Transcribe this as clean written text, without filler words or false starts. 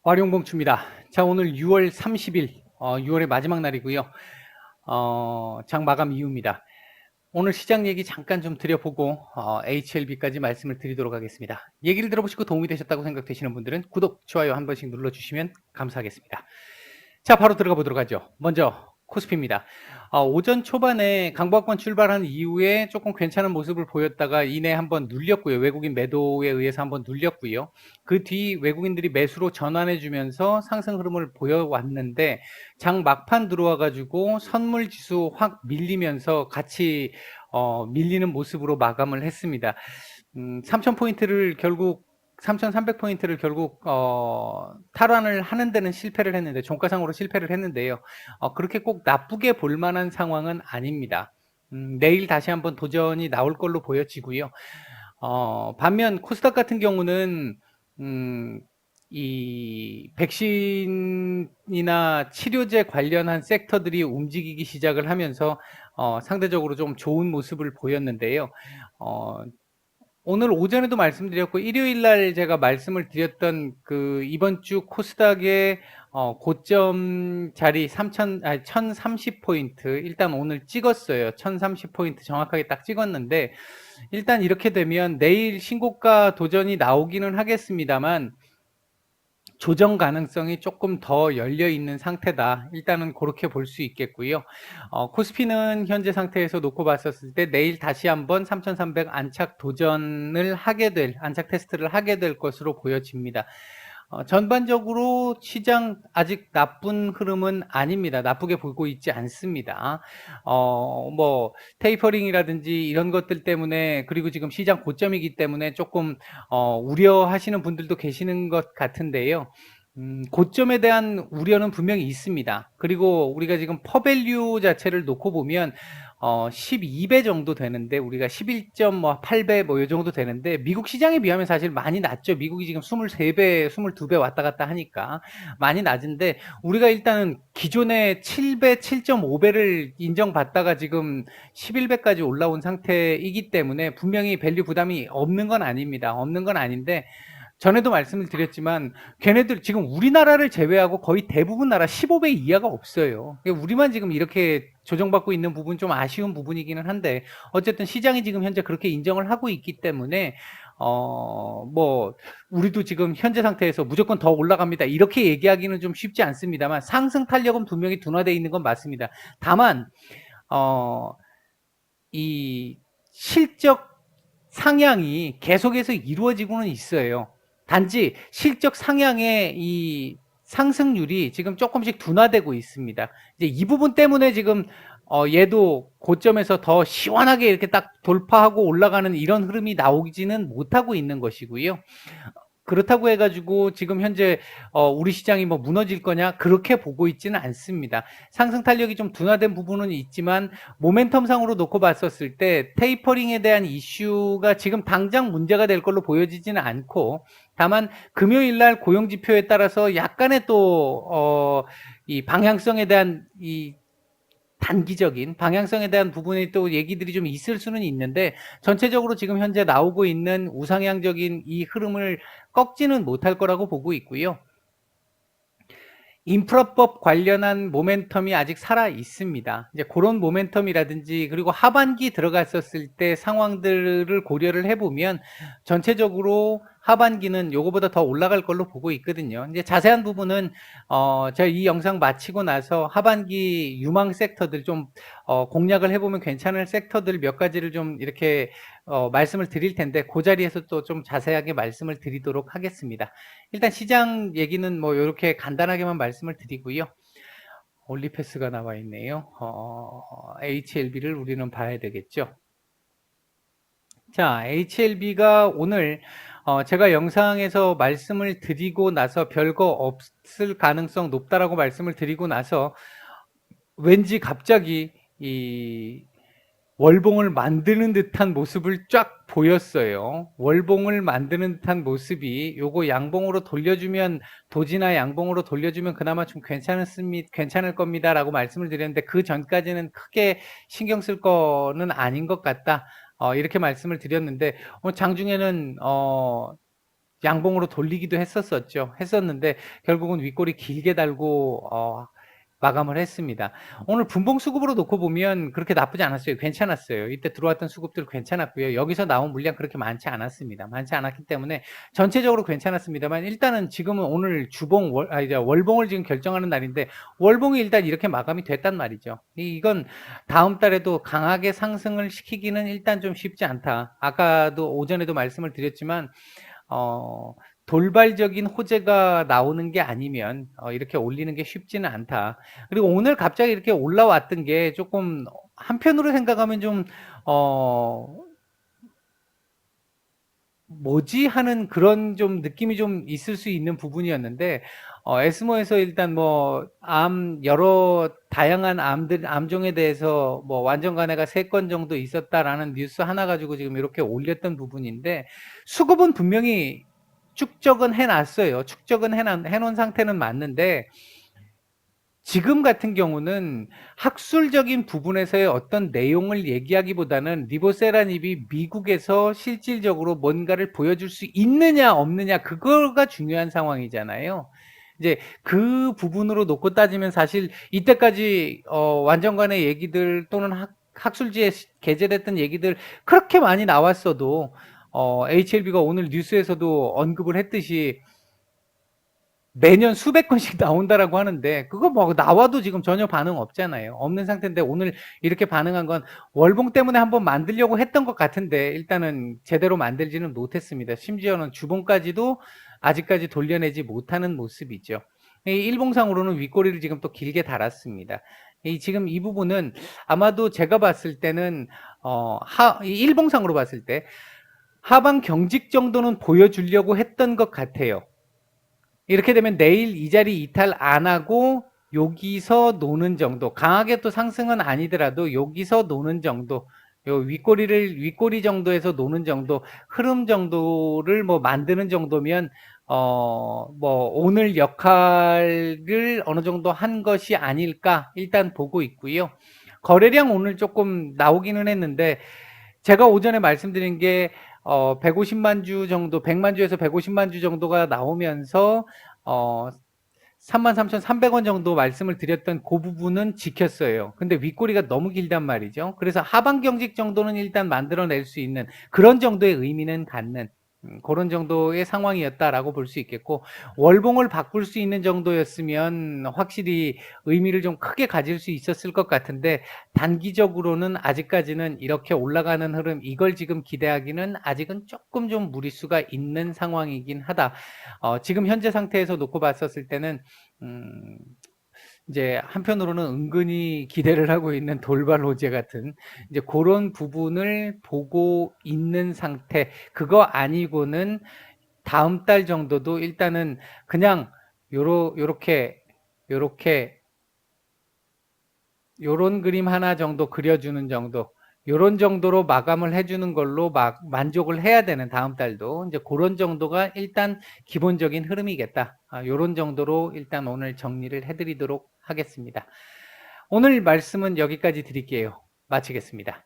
와룡봉추입니다. 자, 오늘 6월 30일, 6월의 마지막 날이고요. 장 마감 이후입니다. 오늘 시장 얘기 잠깐 좀 드려보고 HLB까지 말씀을 드리도록 하겠습니다. 얘기를 들어보시고 도움이 되셨다고 생각되시는 분들은 구독, 좋아요 한 번씩 눌러주시면 감사하겠습니다. 자, 바로 들어가 보도록 하죠. 먼저 코스피입니다. 오전 초반에 강보학권 출발한 이후에 조금 괜찮은 모습을 보였다가 이내 한번 눌렸고요. 외국인 매도에 의해서 한번 눌렸고요. 그 뒤 외국인들이 매수로 전환해 주면서 상승 흐름을 보여왔는데 장 막판 들어와 가지고 선물 지수 확 밀리면서 같이 밀리는 모습으로 마감을 했습니다. 3,000포인트를 결국 3,300포인트를 결국 탈환을 하는 데는 실패를 했는데 종가상으로 실패를 했는데요. 그렇게 꼭 나쁘게 볼 만한 상황은 아닙니다. 내일 다시 한번 도전이 나올 걸로 보여지고요. 반면 코스닥 같은 경우는 이 백신이나 치료제 관련한 섹터들이 움직이기 시작을 하면서 상대적으로 좀 좋은 모습을 보였는데요. 오늘 오전에도 말씀드렸고 일요일 날 제가 말씀을 드렸던 그 이번 주 코스닥의 고점 자리 1030포인트 일단 오늘 찍었어요. 1030포인트 정확하게 딱 찍었는데 일단 이렇게 되면 내일 신고가 도전이 나오기는 하겠습니다만 조정 가능성이 조금 더 열려 있는 상태다. 일단은 그렇게 볼 수 있겠고요. 코스피는 현재 상태에서 놓고 봤었을 때 내일 다시 한번 3,300 안착 도전을 하게 될, 안착 테스트를 하게 될 것으로 보여집니다. 전반적으로 시장 아직 나쁜 흐름은 아닙니다. 나쁘게 보고 있지 않습니다. 뭐 테이퍼링이라든지 이런 것들 때문에 그리고 지금 시장 고점이기 때문에 조금 우려하시는 분들도 계시는 것 같은데요. 고점에 대한 우려는 분명히 있습니다. 그리고 우리가 지금 퍼밸류 자체를 놓고 보면 12배 정도 되는데 우리가 11.8배 뭐 이 정도 되는데 미국 시장에 비하면 사실 많이 낮죠. 미국이 지금 23배, 22배 왔다 갔다 하니까 많이 낮은데 우리가 일단은 기존에 7배, 7.5배를 인정받다가 지금 11배까지 올라온 상태이기 때문에 분명히 밸류 부담이 없는 건 아닙니다. 없는 건 아닌데 전에도 말씀을 드렸지만 걔네들 지금 우리나라를 제외하고 거의 대부분 나라 15배 이하가 없어요. 우리만 지금 이렇게 조정받고 있는 부분 좀 아쉬운 부분이기는 한데 어쨌든 시장이 지금 현재 그렇게 인정을 하고 있기 때문에 뭐 우리도 지금 현재 상태에서 무조건 더 올라갑니다. 이렇게 얘기하기는 좀 쉽지 않습니다만 상승 탄력은 분명히 둔화되어 있는 건 맞습니다. 다만 이 실적 상향이 계속해서 이루어지고는 있어요. 단지 실적 상향의 이 상승률이 지금 조금씩 둔화되고 있습니다. 이제 이 부분 때문에 지금 얘도 고점에서 더 시원하게 이렇게 딱 돌파하고 올라가는 이런 흐름이 나오지는 못하고 있는 것이고요. 그렇다고 해가지고 지금 현재 우리 시장이 뭐 무너질 거냐 그렇게 보고 있지는 않습니다. 상승 탄력이 좀 둔화된 부분은 있지만 모멘텀상으로 놓고 봤었을 때 테이퍼링에 대한 이슈가 지금 당장 문제가 될 걸로 보여지지는 않고 다만 금요일 날 고용 지표에 따라서 약간의 또 이 방향성에 대한 이 단기적인 방향성에 대한 부분이 또 얘기들이 좀 있을 수는 있는데 전체적으로 지금 현재 나오고 있는 우상향적인 이 흐름을 꺾지는 못할 거라고 보고 있고요. 인프라법 관련한 모멘텀이 아직 살아 있습니다. 이제 그런 모멘텀이라든지 그리고 하반기 들어갔었을 때 상황들을 고려를 해보면 전체적으로 하반기는 요거보다 더 올라갈 걸로 보고 있거든요. 이제 자세한 부분은 제가 이 영상 마치고 나서 하반기 유망 섹터들 좀 공략을 해보면 괜찮을 섹터들 몇 가지를 좀 이렇게 말씀을 드릴 텐데 그 자리에서 또 좀 자세하게 말씀을 드리도록 하겠습니다. 일단 시장 얘기는 뭐 이렇게 간단하게만 말씀을 드리고요. 올리패스가 나와 있네요. HLB를 우리는 봐야 되겠죠. 자, HLB가 오늘 제가 영상에서 말씀을 드리고 나서 별거 없을 가능성 높다라고 말씀을 드리고 나서 왠지 갑자기 이 월봉을 만드는 듯한 모습을 쫙 보였어요. 월봉을 만드는 듯한 모습이 요거 양봉으로 돌려주면 도지나 양봉으로 돌려주면 그나마 좀 괜찮을 겁니다라고 말씀을 드렸는데 그 전까지는 크게 신경 쓸 거는 아닌 것 같다. 이렇게 말씀을 드렸는데 장중에는 양봉으로 돌리기도 했었는데 결국은 윗꼬리 길게 달고 마감을 했습니다. 오늘 분봉 수급으로 놓고 보면 그렇게 나쁘지 않았어요. 괜찮았어요. 이때 들어왔던 수급들 괜찮았고요. 여기서 나온 물량 그렇게 많지 않았습니다. 많지 않았기 때문에 전체적으로 괜찮았습니다만 일단은 지금은 오늘 월봉을 지금 결정하는 날인데 월봉이 일단 이렇게 마감이 됐단 말이죠. 이건 다음 달에도 강하게 상승을 시키기는 일단 좀 쉽지 않다. 아까도 오전에도 말씀을 드렸지만 돌발적인 호재가 나오는 게 아니면 이렇게 올리는 게 쉽지는 않다. 그리고 오늘 갑자기 이렇게 올라왔던 게 조금 한편으로 생각하면 좀 뭐지 하는 그런 좀 느낌이 좀 있을 수 있는 부분이었는데 에스모에서 일단 뭐 여러 다양한 암종에 대해서 뭐 완전 간해가 3건 정도 있었다라는 뉴스 하나 가지고 지금 이렇게 올렸던 부분인데 수급은 분명히 축적은 해놨어요. 축적은 해놓은 상태는 맞는데 지금 같은 경우는 학술적인 부분에서의 어떤 내용을 얘기하기보다는 리보세라닙이 미국에서 실질적으로 뭔가를 보여줄 수 있느냐 없느냐 그거가 중요한 상황이잖아요. 이제 그 부분으로 놓고 따지면 사실 이때까지 완전간의 얘기들 또는 학술지에 게재됐던 얘기들 그렇게 많이 나왔어도 HLB가 오늘 뉴스에서도 언급을 했듯이 매년 수백 건씩 나온다라고 하는데 그거 뭐 나와도 지금 전혀 반응 없잖아요. 없는 상태인데 오늘 이렇게 반응한 건 월봉 때문에 한번 만들려고 했던 것 같은데 일단은 제대로 만들지는 못했습니다. 심지어는 주봉까지도 아직까지 돌려내지 못하는 모습이죠. 이 일봉상으로는 윗꼬리를 지금 또 길게 달았습니다. 지금 이 부분은 아마도 제가 봤을 때는 일봉상으로 봤을 때 하방 경직 정도는 보여주려고 했던 것 같아요. 이렇게 되면 내일 이 자리 이탈 안 하고 여기서 노는 정도, 강하게 또 상승은 아니더라도 여기서 노는 정도, 요 윗꼬리 정도에서 노는 정도, 흐름 정도를 뭐 만드는 정도면 뭐 오늘 역할을 어느 정도 한 것이 아닐까 일단 보고 있고요. 거래량 오늘 조금 나오기는 했는데 제가 오전에 말씀드린 게 150만 주 정도, 100만 주에서 150만 주 정도가 나오면서 33,300원 정도 말씀을 드렸던 그 부분은 지켰어요. 근데 윗꼬리가 너무 길단 말이죠. 그래서 하방 경직 정도는 일단 만들어낼 수 있는 그런 정도의 의미는 갖는 그런 정도의 상황이었다라고 볼 수 있겠고 월봉을 바꿀 수 있는 정도였으면 확실히 의미를 좀 크게 가질 수 있었을 것 같은데 단기적으로는 아직까지는 이렇게 올라가는 흐름 이걸 지금 기대하기는 아직은 조금 좀 무리수가 있는 상황이긴 하다. 지금 현재 상태에서 놓고 봤었을 때는 이제 한편으로는 은근히 기대를 하고 있는 돌발 호재 같은 이제 그런 부분을 보고 있는 상태. 그거 아니고는 다음 달 정도도 일단은 그냥 요렇게 요런 그림 하나 정도 그려주는 정도, 요런 정도로 마감을 해주는 걸로 만족을 해야 되는 다음 달도 이제 그런 정도가 일단 기본적인 흐름이겠다. 요런 정도로 일단 오늘 정리를 해드리도록 하겠습니다. 오늘 말씀은 여기까지 드릴게요. 마치겠습니다.